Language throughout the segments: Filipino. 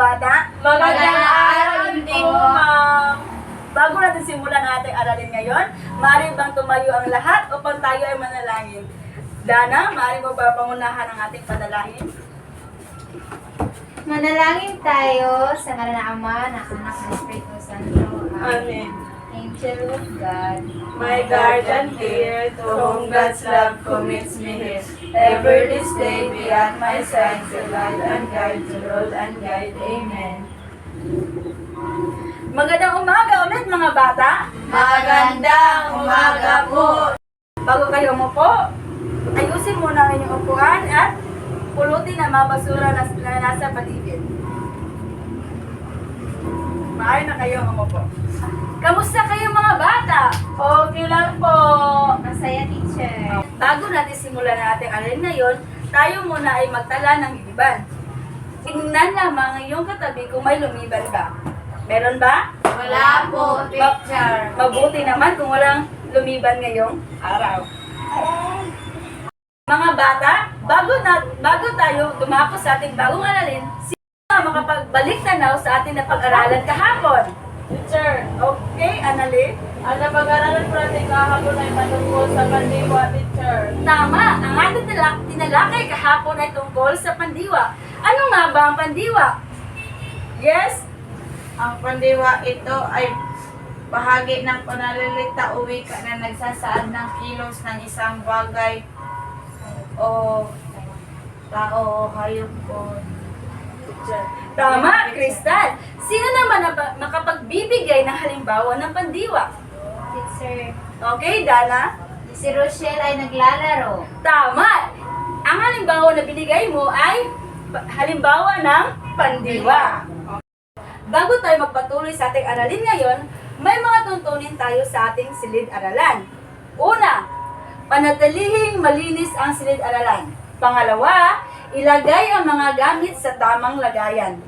bata. Magandang araw din po, ma'am. Bago natin simulan ang ating aralin ngayon, maaari bang tumayo ang lahat upang tayo ay manalangin? Dana, maaari mo ba pangunahan ang ating panalangin? Manalangin tayo sa ngalan ng Ama, ng Anak, ng Espiritu Santo. Amen. Angel of God, My guardian dear, to whom God's love commits me here, ever this day be at my side, to guide and guide, to roll and guide. Amen. Magandang umaga ulit mga bata. Magandang umaga po. Bago kayo umupo, ayusin muna ang inyong upuan at pulutin ang mga basura na nasa paligid. Maaari na kayo umupo. Kamusta kayo mga bata? Okay lang po. Masaya, teacher. Bago natin simulan ang ating aralin ngayon, tayo muna ay magtala ng liliban. Tingnan lamang ang iyong katabi kung may lumiban ba. Meron ba? Wala po, teacher. Mabuti naman kung walang lumiban ngayong araw. Mga bata, bago tayo dumako sa ating bagong aralin, sino ang makapagbalik tanaw sa ating napag-aralan kahapon? Teacher, Okay, Anali? ang napag-aralan po natin kahapon ay patungkol sa pandiwa, teacher. Tama, ang ating tinalakay kahapon ay tungkol sa pandiwa. Ano nga ba ang pandiwa? Yes? Ang pandiwa ito ay bahagi ng pananalita o wika na nagsasaad ng kilos ng isang bagay o tao o hayop po. Teacher. Tama, Crystal. Sino naman ang makapagbibigay ng halimbawa ng pandiwa? Teacher, Okay, Dana? si Rochelle ay naglalaro. Tama! Ang halimbawa na binigay mo ay halimbawa ng pandiwa. Bago tayo magpatuloy sa ating aralin ngayon, may mga tuntunin tayo sa ating silid-aralan. Una, panatilihing malinis ang silid-aralan. Pangalawa, ilagay ang mga gamit sa tamang lagayan.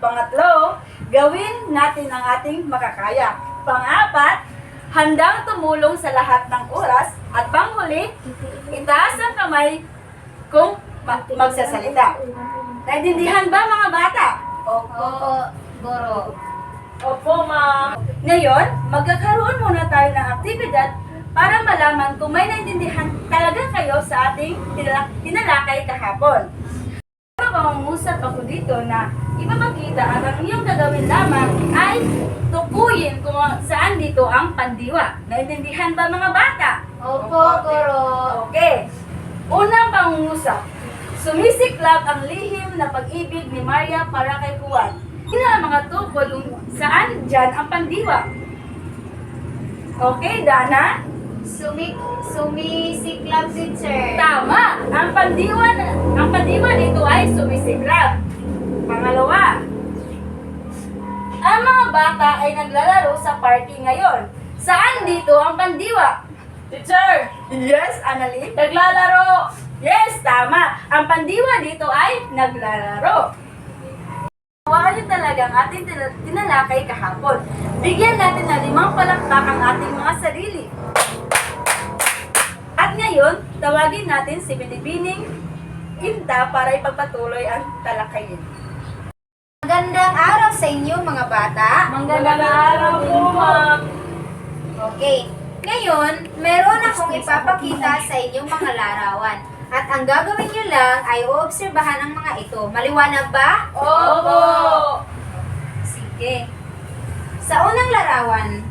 Pangatlo, gawin natin ang ating makakaya. Pang-apat, handang tumulong sa lahat ng oras. At panghuli, itaas ang kamay kung magsasalita. Naintindihan ba mga bata? Opo, Goro. Opo, ma'am. Ngayon, magkakaroon muna tayo ng aktibidad para malaman kung may naintindihan talaga kayo sa ating tinalakay kahapon. Mangungusap ako dito na ipapakita at ang iyong gagawin lamang ay tukuyin kung saan dito ang pandiwa. Naintindihan ba mga bata? Opo, Goro. Okay. Unang pangungusap. Sumisiklab ang lihim na pag-ibig ni Maria para kay Juan. Sino ang mga tukod kung saan dyan ang pandiwa? Okay, Dana? Sumisiklab, teacher. Tama! Ang pandiwa dito ay sumisiklab. Pangalawa, ang mga bata ay naglalaro sa parking ngayon. Saan dito ang pandiwa? Teacher, Yes, Annalyn? naglalaro. Yes, tama. Ang pandiwa dito ay naglalaro. Hawakan niyo talaga ang ating tinalakay kahapon. Bigyan natin ng 5 palakpak ang ating mga sarili. At ngayon, tawagin natin si Binibining Inta para ipagpatuloy ang talakayin. Magandang araw sa inyo mga bata. Magandang araw po, ma'am. Okay. Ngayon, meron akong ipapakita sa inyong mga larawan. At ang gagawin nyo lang ay uobserbahan ang mga ito. Maliwanag ba? Opo. Sige. Sa unang larawan,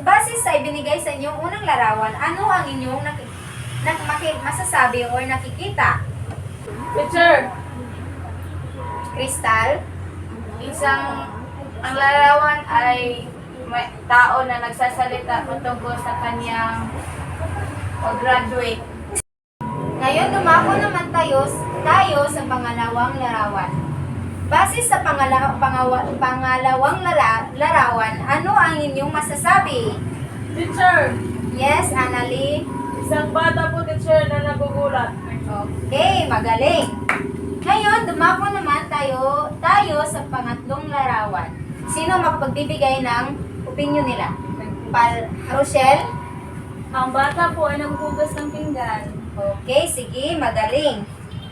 base sa ibinigay sa inyong unang larawan, ano ang inyong masasabi o nakikita? Teacher, Crystal? ang larawan ay may tao na nagsasalita patungkol sa kanyang graduate. Ngayon, dumako naman tayo sa pangalawang larawan. Base sa pangalawang larawan, ano ang inyong masasabi? Teacher, Yes, Annalie? isang bata po, teacher, na nagugulat. Okay, magaling. Ngayon, dumako naman tayo sa pangatlong larawan. Sino makapagbibigay ng opinion nila? Rochelle? Ang bata po ay naghuhugas ng pinggan. Okay, sige, magaling.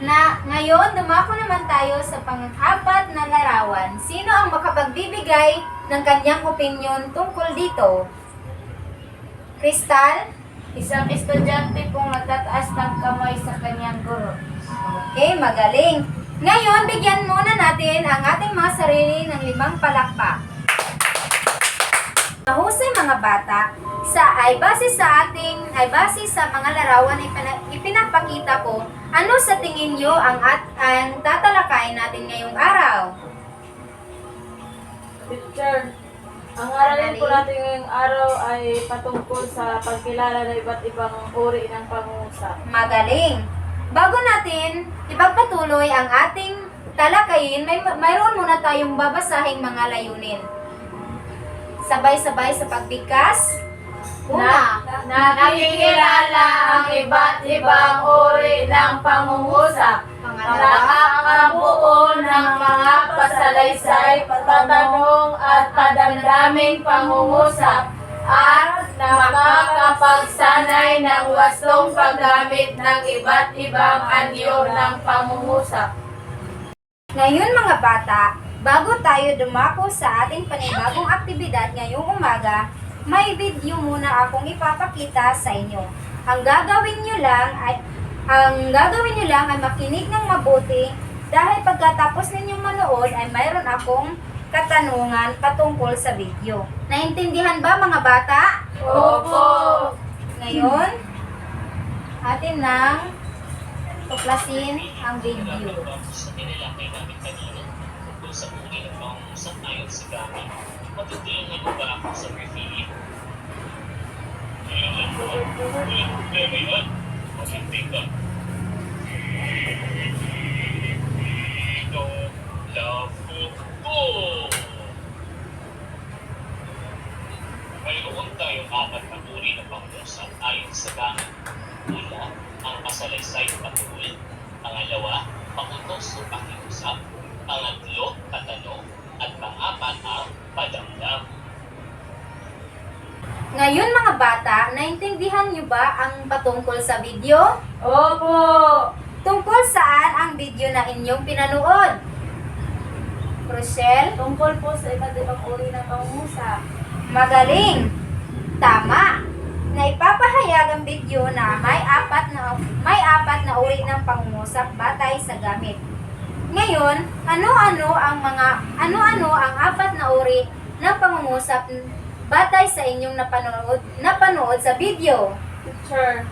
Ngayon, dumako naman tayo sa pang-apat na larawan. Sino ang makapagbibigay ng kanyang opinyon tungkol dito? Crystal? Isang estudyante pong nagtataas ng kamay sa kanyang guro. Okay, magaling. Ngayon, bigyan muna natin ang ating mga sarili ng 5 palakpak. Mahusay mga bata, ay base sa mga larawan na ipinapakita ko, ano sa tingin nyo ang tatalakayin natin ngayong araw? Teacher, ang aralin po natin ngayong araw ay patungkol sa pagkilala ng iba't ibang uri ng pangungusap. Magaling! Bago natin ipagpatuloy ang ating talakayin, mayroon muna tayong babasahing mga layunin. Sabay-sabay sa pagbigkas. Una, Nakikilala ang iba't ibang uri ng pangungusap. Nakakabuo ng mga pasalaysay, patanong at padamdaming pangungusap at nakakapagsanay ng wastong paggamit ng iba't ibang anyo ng pangungusap. ngayon mga bata, bago tayo dumako sa ating panibagong aktibidad ngayong umaga, may video muna akong ipapakita sa inyo. Ang gagawin nyo lang ay makinig ng mabuti dahil pagkatapos ninyong manood ay mayroon akong katanungan patungkol sa video. Naintindihan ba mga bata? Opo! Ngayon, atin nang tuklasin ang video. Sa tinilakay namin kanina tungkol sa uri ng pangungusap ayon sa gamit. Matutulungan mo ba ako sa review? Ayan po. Walang problema yun. Maghintay ka. Ito, love ko. Mayroon tayong 4 na uri ng pangungusap ayon sa gamit. Una, ang pasalaysay patungkol. Pangalawa, pangutos o pakiusap. Pangatlo, patanong. At pang-apat ang padamdam. Ngayon mga bata, naintindihan nyo ba ang patungkol sa video? Opo! Tungkol saan ang video na inyong pinanood? Rochelle? Tungkol po sa iba't ibang uri ng pangungusap. Magaling! Tama! Naipapahayag ang video na may apat na uri ng pangungusap batay sa gamit. Ngayon, ano-ano ang 4 na uri ng pangungusap batay sa inyong napanood sa video? Teacher,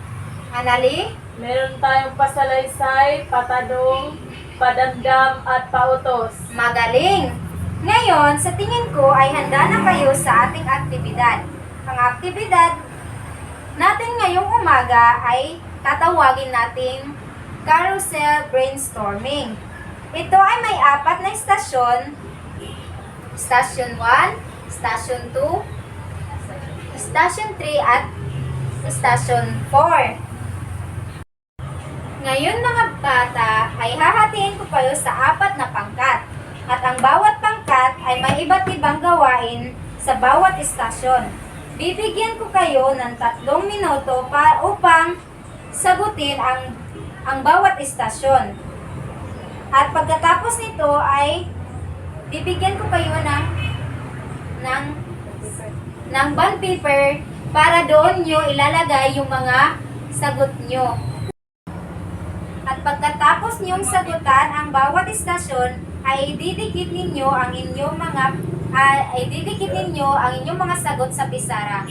Anali? meron tayong pasalaysay, patanong, padamdam at pautos. Magaling! Ngayon, sa tingin ko ay handa na kayo sa ating aktibidad. Ang aktibidad natin ngayong umaga ay tatawagin nating carousel brainstorming. Ito ay may 4 na istasyon. Station 1, Station 2, Station 3 at Station 4. Ngayon mga bata ay hahatiin ko kayo sa 4 na pangkat. At ang bawat pangkat ay may iba't ibang gawain sa bawat istasyon. Bibigyan ko kayo ng 3 minuto upang sagutin ang bawat istasyon. At pagkatapos nito ay bibigyan ko kayo ng bond paper para doon nyo ilalagay yung mga sagot nyo. At pagkatapos nyong sagutan ang bawat istasyon, ay didikit ninyo ang inyong mga sagot sa pisara.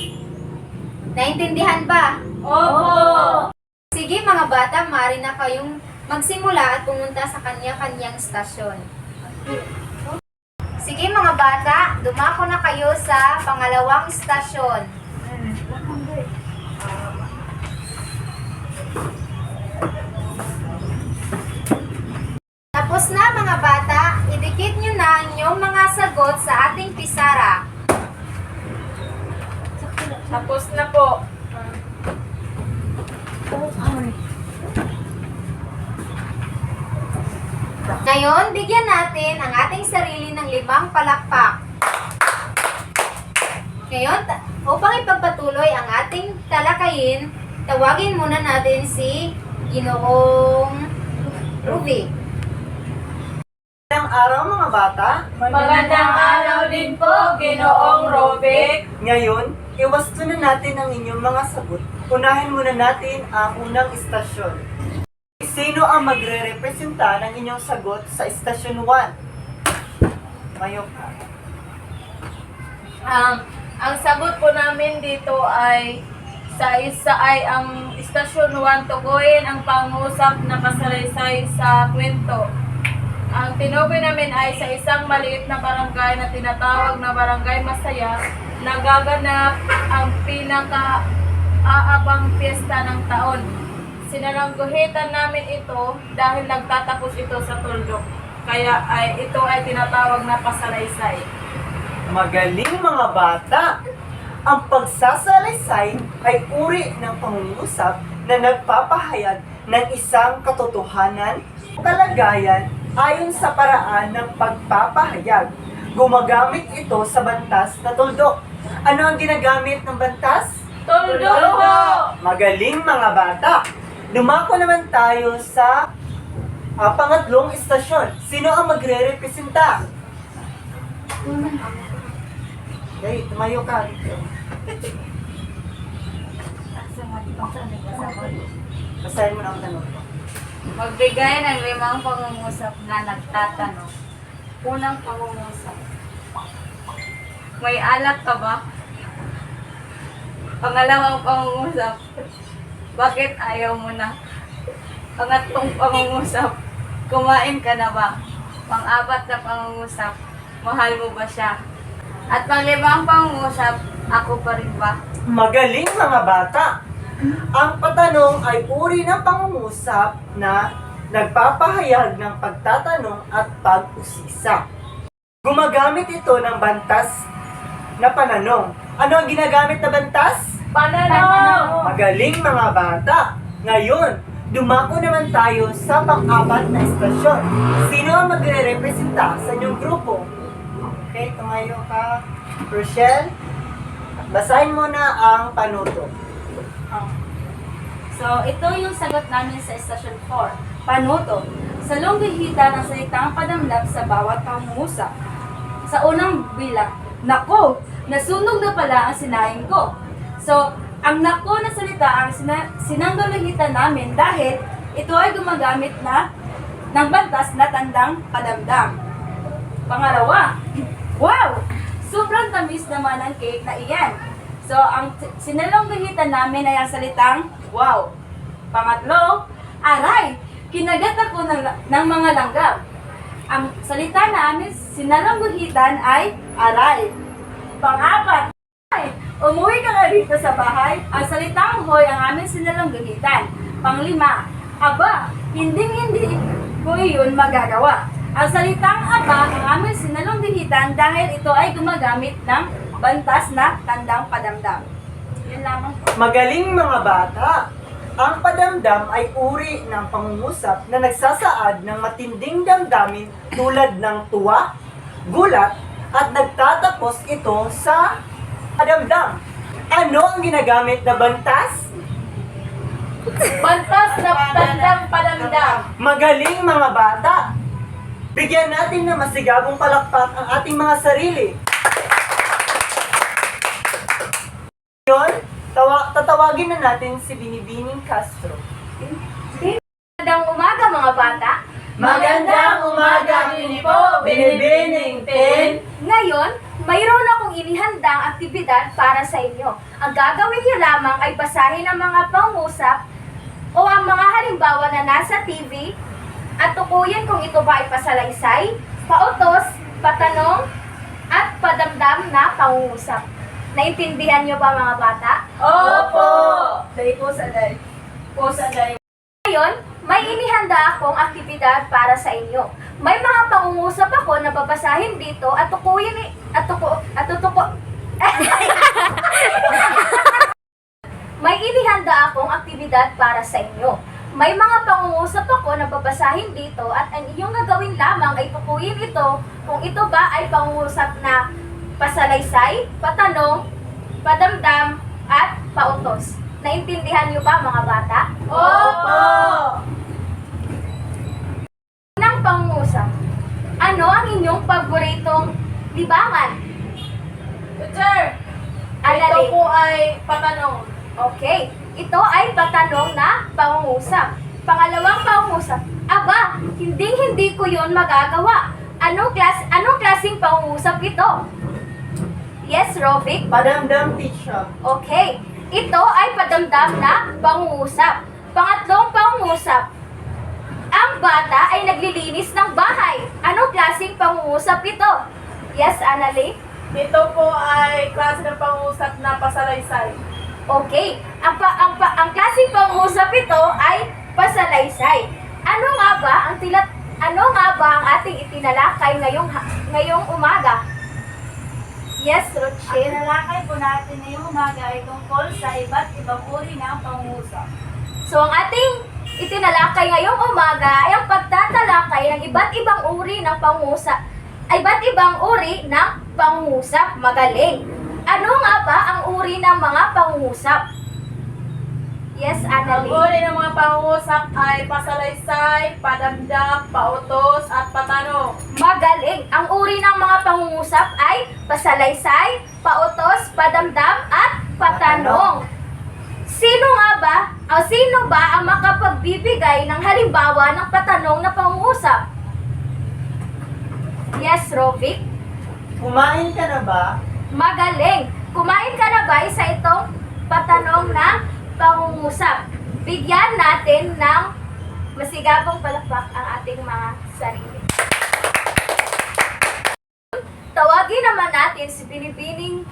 Naintindihan ba? Opo! Sige mga bata, maaari na kayong magsimula at pumunta sa kanya-kanyang istasyon. Sige mga bata, dumako na kayo sa pangalawang istasyon. Tapos na mga bata, idikit nyo na ang inyong mga sagot sa ating pisara. Tapos na po. Ngayon, bigyan natin ang ating sarili ng 5 palakpak. Ngayon, upang ipagpatuloy ang ating talakayin, tawagin muna natin si Ginoong Ruby. Magandang araw mga bata. Magandang araw din po, Ginoong Robic. Ngayon, iwasto na natin ang inyong mga sagot. Unahin muna natin ang unang istasyon. Sino ang magre-representa ng inyong sagot sa istasyon 1? Mayo ka. Ang sagot po namin dito ay sa isa ay ang istasyon 1 tuguin ang pangusap na kasalaysay sa kwento. Ang tinukoy namin ay sa isang maliit na barangay na tinatawag na Barangay Masaya, nagaganap ang pinaka-aabang piyesta ng taon. Sinarangguhitan namin ito dahil nagtatapos ito sa tuldok. Kaya ito ay tinatawag na pasalaysay. Magaling mga bata! Ang pagsasalaysay ay uri ng pangungusap na nagpapahayag ng isang katotohanan o kalagayan ayon sa paraan ng pagpapahayag. Gumagamit ito sa bantas na tuldok. Ano ang ginagamit ng bantas? Tuldok po! Magaling mga bata! Dumako naman tayo sa pangatlong istasyon. Sino ang magre-representa? Okay, tumayo ka. Basahin mo na ang tanong ko. Magbigay ng 5 pangungusap na nagtatanong. Unang pangungusap. May alak ka ba? Pangalawang pangungusap. Bakit ayaw mo na? Pangatlong pangungusap. Kumain ka na ba? Pang-4 na pangungusap. Mahal mo ba siya? At pang-5 pangungusap, ako pa rin ba? Magaling mga bata! Ang patanong ay uri ng pangungusap na nagpapahayag ng pagtatanong at pag-usisa. Gumagamit ito ng bantas na pananong. Ano ang ginagamit na bantas? Pananong! Magaling mga bata! Ngayon, dumako naman tayo sa pang-4 na istasyon. Sino ang magre-representa sa inyong grupo? Okay, tumayo ka. Rochelle, basahin mo na ang panuto. So, ito yung sagot namin sa Station 4. Panuto. Sa longguhita ng salitang padamdam sa bawat pangungusap. Sa unang bilang, nako, nasunog na pala ang sinaing ko. So, ang nako na salita ang sinangguluhitan namin dahil ito ay gumagamit na ng bantas na tandang padamdam. Pangalawa, wow! Sobrang tamis naman ang cake na iyan. So, ang sinalongguhitan namin ay ang salitang wow. Pangatlo, aray! Kinagat ako ng mga langgam. Ang salita namin sinalongguhitan ay aray. Pang-apat, ay, umuwi ka nga dito sa bahay. Ang salitang hoy ang aming sinalongguhitan. Pang-5, aba, hindi ko iyon magagawa. Ang salitang aba ang aming sinalongguhitan dahil ito ay gumagamit ng bantas na tandang padamdam. Yan lamang po. Magaling mga bata! Ang padamdam ay uri ng pangungusap na nagsasaad ng matinding damdamin tulad ng tuwa, gulat, at nagtatapos ito sa padamdam. Ano ang ginagamit na bantas? Bantas na tandang padamdam. Magaling mga bata! Bigyan natin ng masigabong palakpak ang ating mga sarili. Ngayon, tatawagin na natin si Binibining Castro. Magandang umaga mga bata. Magandang umaga din po, Binibining Tin! Ngayon, mayroon akong inihandang aktibidad para sa inyo. Ang gagawin niyo lamang ay basahin ang mga pangusap o ang mga halimbawa na nasa TV at tukuyin kung ito ba ay pasalaysay, pautos, patanong, at padamdam na pangungusap. Naintindihan niyo ba mga bata? Opo! Dahil po sa day. Po sa day. Ngayon, may inihanda akong aktibidad para sa inyo. May mga pangungusap ako na babasahin dito at tukuyin May inihanda akong aktibidad para sa inyo. May mga pangungusap ako na babasahin dito at ang inyong gagawin lamang ay tukuyin ito kung ito ba ay pangungusap na pasalaysay, patanong, padamdam, at pautos. Naintindihan niyo ba mga bata? Opo! pangungusap. Ano ang inyong paboritong libangan? Teacher, ito Analing. po ay patanong. Okay. Ito ay patanong na pangungusap. Pangalawang pangungusap. Aba, hindi ko yon magagawa. Anong klaseng pangungusap ito? Yes, Rovic? Padamdam, teacher. Okay. Ito ay padamdam na pangungusap. Pangatlong pangungusap. Ang bata ay naglilinis ng bahay. Anong klaseng pangungusap ito? Yes, Annalie? Ito po ay klase ng pangusap na pasalaysay. Okay. Ang klaseng pangungusap ito ay pasalaysay. Ano nga ba ang ating itinalakay ngayong umaga? Yes, Ang Rochelle. tinalakay po natin ngayong umaga ay tungkol sa iba't ibang uri ng pangungusap. So, ang ating itinalakay ngayong umaga ay ang pagtatalakay ng iba't ibang uri ng pangungusap. Magaling. Ano nga ba ang uri ng mga pangungusap? Yes, Ang Annalie. uri ng mga pangusap ay pasalaysay, padamdam, pautos, at patanong. Magaling. Ang uri ng mga pangungusap ay pasalaysay, pautos, padamdam, at patanong. Sino ba ang makapagbibigay ng halimbawa ng patanong na pangungusap? Yes, Rovic. Kumain ka na ba? Magaling. Kumain ka na ba sa itong patanong na pangungusap? Bigyan natin ng masigabong palakpak ang ating mga sarili. Tawagin naman natin si Binibining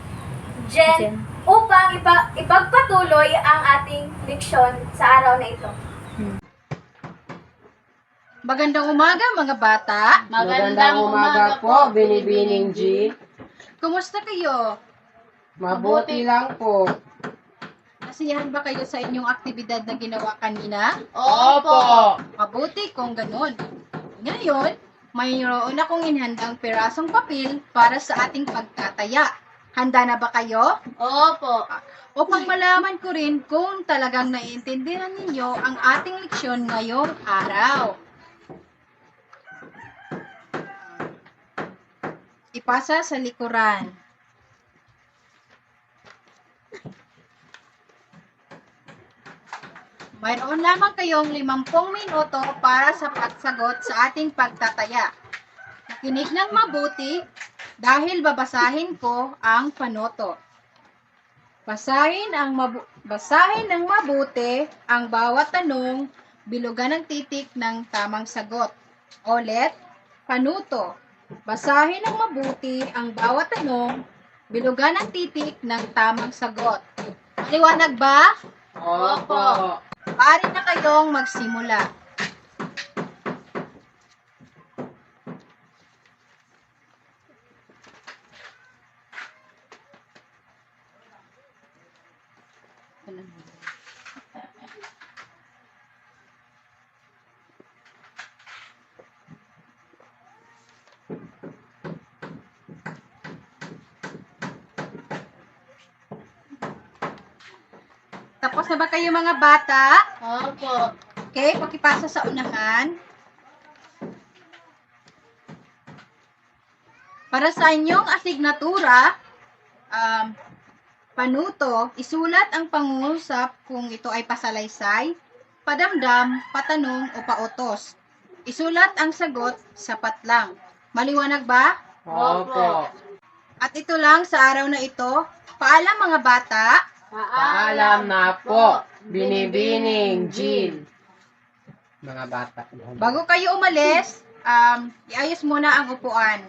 Jen upang ipagpatuloy ang ating leksyon sa araw na ito. Magandang umaga mga bata. Magandang umaga po, Binibining G. Kumusta kayo? Mabuti lang po. Nasiyahan ba kayo sa inyong aktibidad na ginawa kanina? Opo. Mabuti kung ganun. Ngayon, mayroon akong inhandang pirasong papel para sa ating pagtataya. Handa na ba kayo? Opo. Upang malaman ko rin kung talagang naiintindihan ninyo ang ating leksyon ngayong araw. Ipasa sa likuran. Mayroon lamang kayong 50 minuto para sa pagsagot sa ating pagtataya. Makinig ng mabuti dahil babasahin ko ang panoto. Basahin ng mabuti ang bawat tanong, bilugan ng titik ng tamang sagot. Ulit, panuto. Basahin ng mabuti ang bawat tanong, bilugan ng titik ng tamang sagot. Maliwanag ba? Opo. Maaari na kayong magsimula. Tapos na ba kayo mga bata? Opo. Okay, pakipasa sa unahan. Para sa inyong asignatura, panuto, isulat ang pangungusap kung ito ay pasalaysay, padamdam, patanong o pautos. Isulat ang sagot, sapat lang. Maliwanag ba? Opo. At ito lang sa araw na ito. Paalam mga bata. Paalam na po, Binibining Jean. Mga bata. Bago kayo umalis, iayos muna ang upuan.